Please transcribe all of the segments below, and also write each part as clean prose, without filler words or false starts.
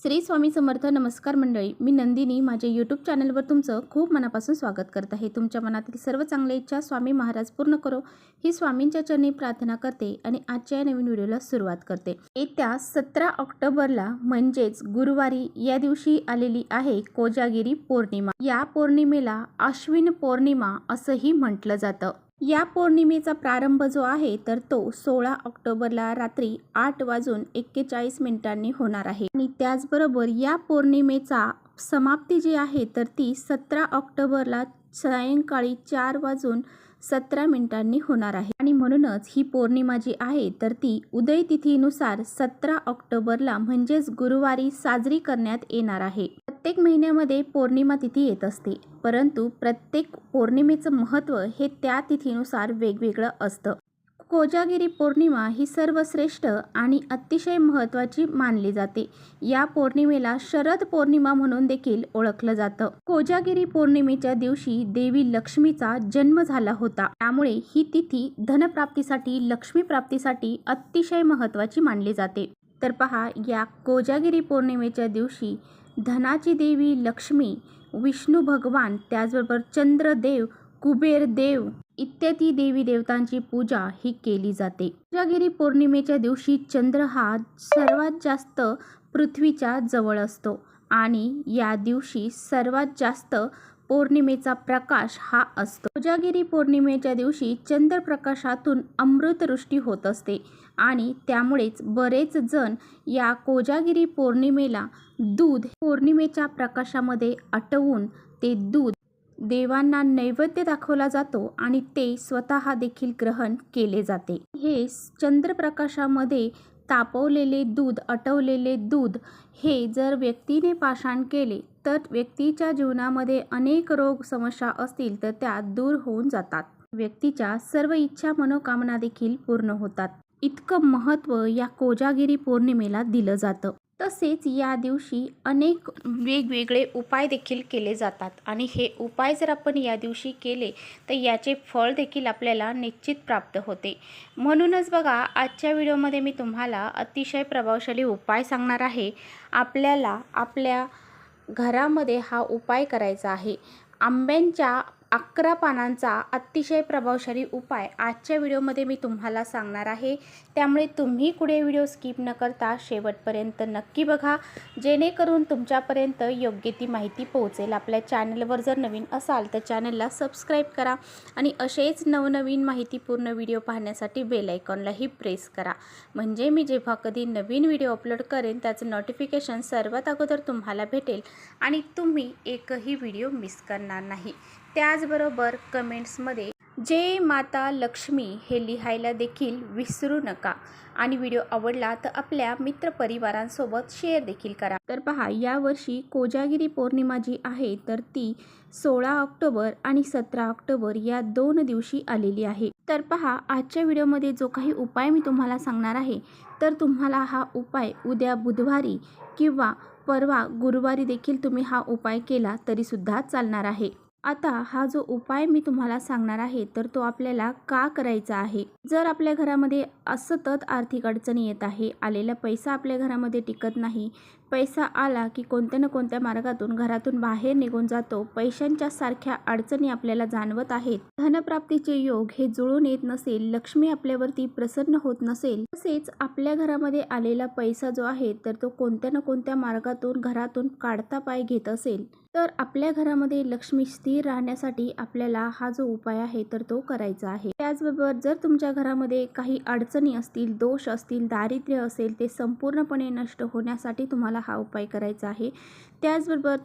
श्री स्वामी समर्थ. नमस्कार मंडळी, मी नंदिनी माझ्या यूट्यूब चॅनलवर तुमचं खूप मनापासून स्वागत करत आहे. तुमच्या मनातील सर्व चांगल्या इच्छा स्वामी महाराज पूर्ण करो ही स्वामींच्या चरणी प्रार्थना करते आणि आजच्या या नवीन व्हिडिओला सुरुवात करते. येत्या 17 ऑक्टोबरला म्हणजेच गुरुवारी या दिवशी आलेली आहे कोजागिरी पौर्णिमा. या पौर्णिमेला अश्विन पौर्णिमा असंही म्हटलं जातं. या पौर्णिमेचा प्रारंभ जो आहे तर तो 16 ऑक्टोबरला रात्री 8:41 होणार आहे आणि त्याचबरोबर या पौर्णिमेचा समाप्ती जी आहे तर ती 17 ऑक्टोबरला सायंकाळी 4:17 होणार आहे आणि म्हणूनच ही पौर्णिमा जी आहे तर ती उदय तिथीनुसार 17 ऑक्टोबरला म्हणजेच गुरुवारी साजरी करण्यात येणार आहे. प्रत्येक महिन्यामध्ये पौर्णिमा तिथी येत असते, परंतु प्रत्येक पौर्णिमेचं महत्त्व हे त्या तिथीनुसार वेगवेगळं असतं. कोजागिरी पौर्णिमा ही सर्वश्रेष्ठ आणि अतिशय महत्त्वाची मानली जाते. या पौर्णिमेला शरद पौर्णिमा म्हणून देखील ओळखलं जातं. कोजागिरी पौर्णिमेच्या दिवशी देवी लक्ष्मीचा जन्म झाला होता, त्यामुळे ही तिथी धनप्राप्तीसाठी, लक्ष्मी प्राप्तीसाठी अतिशय महत्त्वाची मानली जाते. तर पहा, या कोजागिरी पौर्णिमेच्या दिवशी धनाची देवी लक्ष्मी, विष्णू भगवान, त्याचबरोबर चंद्रदेव, कुबेर देव इत्यादी देवी देवतांची पूजा ही केली जाते. कोजागिरी पौर्णिमेच्या दिवशी चंद्र हा सर्वात जास्त पृथ्वीच्या जवळ असतो आणि या दिवशी सर्वात जास्त पौर्णिमेचा प्रकाश हा असतो. कोजागिरी पौर्णिमेच्या दिवशी चंद्रप्रकाशातून अमृतवृष्टी होत असते आणि त्यामुळेच बरेच जण या कोजागिरी पौर्णिमेला दूध पौर्णिमेच्या प्रकाशामध्ये आटवून ते दूध देवांना नैवेद्य दाखवला जातो आणि ते स्वतः देखील ग्रहण केले जाते. हे चंद्रप्रकाशामध्ये तापवलेले दूध, आटवलेले दूध हे जर व्यक्तीने पाषाण केले तर व्यक्तीच्या जीवनामध्ये अनेक रोग समस्या असतील तर त्या दूर होऊन जातात. व्यक्तीच्या सर्व इच्छा मनोकामना देखील पूर्ण होतात. इतकं महत्त्व या कोजागिरी पौर्णिमेला दिलं जातं. तसेच या दिवशी अनेक वेगवेगळे उपाय देखील केले जातात आणि हे उपाय जर आपण या दिवशी केले तर याचे फळ देखील आपल्याला निश्चित प्राप्त होते. म्हणूनच बघा, आजच्या व्हिडिओमध्ये मी तुम्हाला अतिशय प्रभावशाली उपाय सांगणार आहे. आपल्याला आपल्या घरामध्ये हा उपाय करायचा आहे. आंब्यांच्या 11 पानांचा अतिशय प्रभावशाली उपाय आजच्या व्हिडिओमध्ये मी तुम्हाला सांगणार आहे. त्यामुळे तुम्ही पुढे व्हिडिओ स्किप न करता शेवटपर्यंत नक्की बघा, जेणेकरून तुमच्यापर्यंत योग्य ती माहिती पोहोचेल. आपल्या चॅनलवर जर नवीन असाल तर चॅनलला सबस्क्राईब करा आणि असेच नवनवीन माहितीपूर्ण व्हिडिओ पाहण्यासाठी बेल आयकॉनलाही प्रेस करा, म्हणजे मी जेव्हा कधी नवीन व्हिडिओ अपलोड करेन त्याचं नोटिफिकेशन सर्वात अगोदर तुम्हाला भेटेल आणि तुम्ही एकही व्हिडिओ मिस करणार नाही. त्याचबरोबर कमेंट्समध्ये जय माता लक्ष्मी हे लिहायला देखील विसरू नका आणि व्हिडिओ आवडला तर आपल्या मित्रपरिवारांसोबत शेअर देखील करा. तर पहा, यावर्षी कोजागिरी पौर्णिमा जी आहे तर ती 16 ऑक्टोबर आणि 17 ऑक्टोबर या 2 दिवशी आलेली आहे. तर पहा, आजच्या व्हिडिओमध्ये जो काही उपाय मी तुम्हाला सांगणार आहे तर तुम्हाला हा उपाय उद्या बुधवारी किंवा परवा गुरुवारी देखील तुम्ही हा उपाय केला तरीसुद्धा चालणार आहे. आता हा जो उपाय मी तुम्हाला सांगणार आहे तर तो आपल्याला का करायचा आहे. जर आपल्या घरामध्ये सतत आर्थिक अडचणी येत आहे, आलेला पैसा आपल्या घरामध्ये टिकत नाही, पैसा आला की कोणत्या ना कोणत्या मार्गातून घरातून बाहेर निघून जातो, पैशांच्या सारख्या अडचणी आपल्याला जाणवत आहेत, धनप्राप्तीचे योग हे जुळून येत नसेल, लक्ष्मी आपल्यावरती प्रसन्न होत नसेल, तसेच आपल्या घरामध्ये आलेला पैसा जो आहे तर तो कोणत्या ना कोणत्या मार्गातून घरातून काढता पाय घेत असेल तर आपल्या घरामध्ये लक्ष्मी स्थिर राहण्यासाठी आपल्याला हा जो उपाय आहे तर तो करायचा आहे. त्याचबरोबर जर तुमच्या घरामध्ये काही अडचणी असतील, दोष असतील, दारिद्र्य असेल, ते संपूर्णपणे नष्ट होण्यासाठी तुम्हाला हा उपाय करायचा आहे. त्याचबरोबर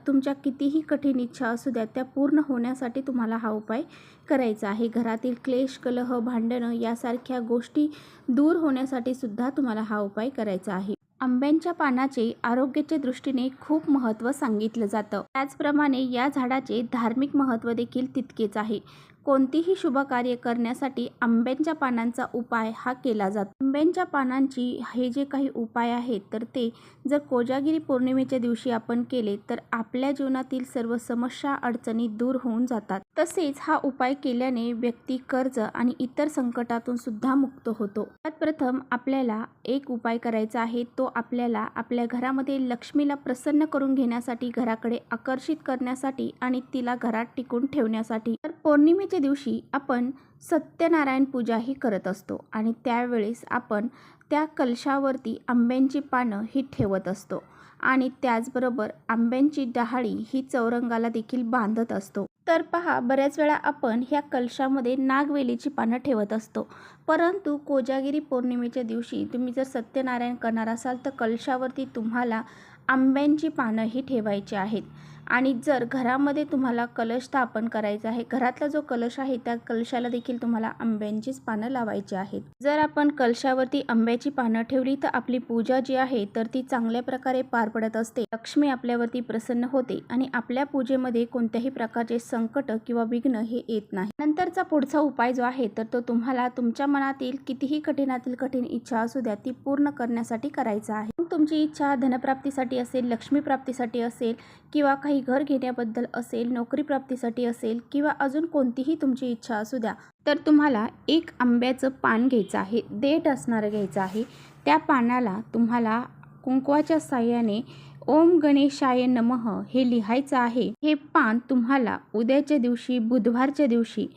तुमच्या कितीही कठीण इच्छा असू द्या त्या पूर्ण होण्यासाठी तुम्हाला हा उपाय करायचा आहे. घरातील क्लेश, कलह, भांडणं यासारख्या गोष्टी दूर होण्यासाठी सुद्धा तुम्हाला हा उपाय करायचा आहे. आंब्यांच्या पानाचे आरोग्याच्या दृष्टीने खूप महत्त्व सांगितलं जातं. त्याचप्रमाणे या झाडाचे धार्मिक महत्त्व देखील तितकेच आहे. कोणतीही शुभ कार्य करण्यासाठी आंब्याच्या पानांचा उपाय हा केला जातो. आंब्याच्या पानांची हे जे काही उपाय आहेत तर ते जर कोजागिरी पौर्णिमेच्या दिवशी आपण केले तर आपल्या जीवनातील सर्व समस्या अडचणी दूर होऊन जातात. तसेच हा उपाय केल्याने व्यक्ती कर्ज आणि इतर संकटातून सुद्धा मुक्त होतो. त्यात प्रथम आपल्याला एक उपाय करायचा आहे, तो आपल्याला आपल्या घरामध्ये लक्ष्मीला प्रसन्न करून घेण्यासाठी, घराकडे आकर्षित करण्यासाठी आणि तिला घरात टिकून ठेवण्यासाठी. तर पौर्णिमेच्या दिवशी आपण सत्यनारायण पूजा ही करत असतो आणि त्यावेळेस आपण त्या कलशावरती आंब्यांची पानं ही ठेवत असतो आणि त्याचबरोबर आंब्यांची डहाळी ही चौरंगाला देखील बांधत असतो. तर पहा, बऱ्याच वेळा आपण ह्या कलशामध्ये नागवेलीची पानं ठेवत असतो, परंतु कोजागिरी पौर्णिमेच्या दिवशी तुम्ही जर सत्यनारायण करणार असाल तर कलशावरती तुम्हाला आंब्यांची पानं ही ठेवायची आहेत. आणि जर घरामध्ये तुम्हाला कलश स्थापन करायचा आहे, घरातला जो कलश आहे त्या कलशाला देखील तुम्हाला आंब्यांचीच पानं लावायची आहेत. जर आपण कलशावरती आंब्याची पानं ठेवली तर आपली पूजा जी आहे तर ती चांगल्या प्रकारे पार पडत असते. लक्ष्मी आपल्यावरती प्रसन्न होते आणि आपल्या पूजेमध्ये कोणत्याही प्रकारचे संकट किंवा विघ्न हे येत नाही. नंतरचा पुढचा उपाय जो आहे तर तो तुम्हाला तुमच्या मनातील कितीही कठीणातील कठीण इच्छा असू द्या ती पूर्ण करण्यासाठी करायचा आहे. तुमची इच्छा धनप्राप्तीसाठी असेल, लक्ष्मी प्राप्तीसाठी असेल किंवा काही घर घेण्याबद्दल असेल, नोकरी प्राप्तीसाठी असेल किंवा अजून कोणतीही तुमची इच्छा असू द्या, तर तुम्हाला एक आंब्याचं पान घ्यायचं आहे, देठ असणारं घ्यायचं आहे. त्या पानाला तुम्हाला कुंकवाच्या साह्याने ओम गणेशाय नमः हे लिहायचं आहे. हे पान तुम्हाला उद्याच्या दिवशी, बुधवारच्या दिवशी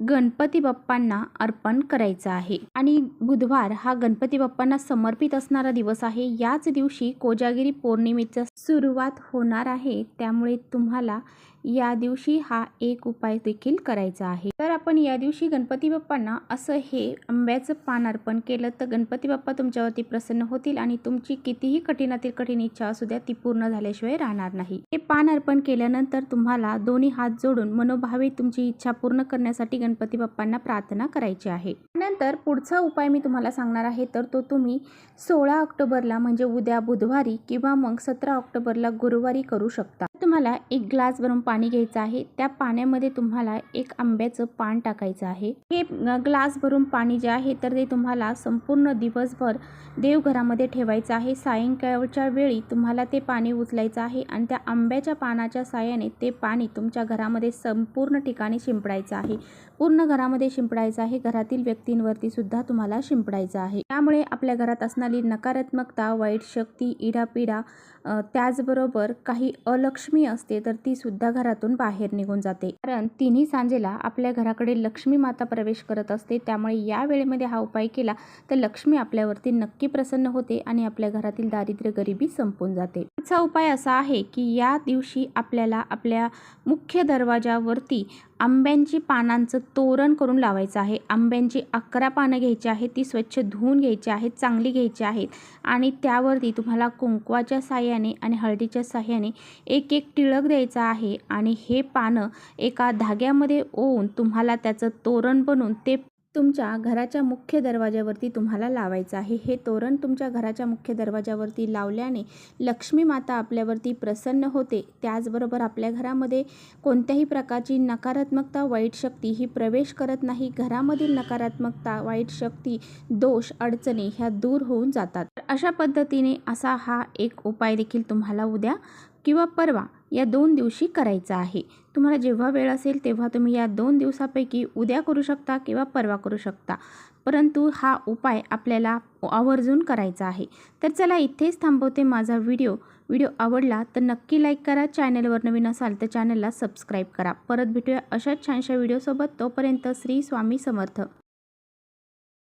गणपती बाप्पांना अर्पण करायचं आहे. आणि बुधवार हा गणपती बाप्पांना समर्पित असणारा दिवस आहे. याच दिवशी कोजागिरी पौर्णिमेची सुरुवात होणार आहे, त्यामुळे तुम्हाला या दिवशी हा एक उपाय देखील करायचा आहे. तर आपण या दिवशी गणपती बाप्पांना असं हे आंब्याचं पान अर्पण केलं तर गणपती बाप्पा तुमच्यावरती प्रसन्न होतील आणि तुमची कितीही कठीणातील कठीण इच्छा असू द्या ती पूर्ण झाल्याशिवाय राहणार नाही. हे पान अर्पण केल्यानंतर तुम्हाला दोन्ही हात जोडून मनोभावे तुमची इच्छा पूर्ण करण्यासाठी गणपती बाप्पांना प्रार्थना करायची आहे. नंतर पुढचा उपाय मी तुम्हाला सांगणार आहे तर तो तुम्ही 16 ऑक्टोबरला म्हणजे उद्या बुधवारी किंवा मग 17 ऑक्टोबरला गुरुवारी करू शकता. तुम्हाला एक ग्लास भरून पाणी घ्यायचं आहे. त्या पाण्यामध्ये तुम्हाला एक आंब्याचं पान टाकायचं आहे. हे ग्लास भरून पाणी जे आहे तर ते तुम्हाला संपूर्ण दिवसभर देवघरामध्ये ठेवायचं आहे. सायंकाळच्या वेळी तुम्हाला ते पाणी उचलायचं आहे आणि त्या आंब्याच्या पानाच्या साह्याने ते पाणी तुमच्या घरामध्ये संपूर्ण ठिकाणी शिंपडायचं आहे. पूर्ण घरामध्ये शिंपडायचं आहे. घरातील व्यक्तींवरती सुद्धा तुम्हाला शिंपडायचं आहे. त्यामुळे आपल्या घरात असणारी नकारात्मकता, वाईट शक्ती, इडापिडा, त्याचबरोबर काही अलक्ष्मी असते तर ती सुद्धा घरातून बाहेर निघून जाते. कारण तिन्ही सांजेला आपल्या घराकडे लक्ष्मी माता प्रवेश करत असते. त्यामुळे या वेळेमध्ये हा उपाय केला तर लक्ष्मी आपल्यावरती नक्की प्रसन्न होते आणि आपल्या घरातील दारिद्र्य गरिबी संपून जाते. पुढचा उपाय असा आहे की या दिवशी आपल्याला आपल्या मुख्य दरवाजावरती आंब्यांची पानांचं तोरण करून लावायचं आहे. आंब्यांची 11 पानं घ्यायची आहेत, ती स्वच्छ धुवून घ्यायची आहेत, चांगली घ्यायची आहेत आणि त्यावरती तुम्हाला कुंकवाच्या साह्याने आणि हळदीच्या साह्याने एक एक टिळक द्यायचा आहे आणि हे पानं एका धाग्यामध्ये ओवून तुम्हाला त्याचं तोरण बनवून ते तुमच्या घराच्या मुख्य दरवाजावरती तुम्हाला लावायचं आहे. हे तोरण तुमच्या घराच्या मुख्य दरवाजावरती लावल्याने लक्ष्मी माता आपल्यावरती प्रसन्न होते. त्याचबरोबर आपल्या घरामध्ये कोणत्याही प्रकारची नकारात्मकता, वाईट शक्ती ही प्रवेश करत नाही. घरामधील नकारात्मकता, वाईट शक्ती, दोष, अडचणी ह्या दूर होऊन जातात. अशा पद्धतीने असा हा एक उपाय देखील तुम्हाला उद्या किंवा परवा या 2 दिवशी करायचा आहे. तुम्हाला जेव्हा वेळ असेल तेव्हा तुम्ही या 2 दिवसापैकी उद्या करू शकता किंवा परवा करू शकता, परंतु हा उपाय आपल्याला आवर्जून करायचा आहे. तर चला इथेच थांबवते माझा व्हिडिओ आवडला तर नक्की लाईक करा. चॅनलवर नवीन असाल तर चॅनलला सबस्क्राईब करा. परत भेटूया अशाच छानशा व्हिडिओसोबत. तोपर्यंत श्री स्वामी समर्थ.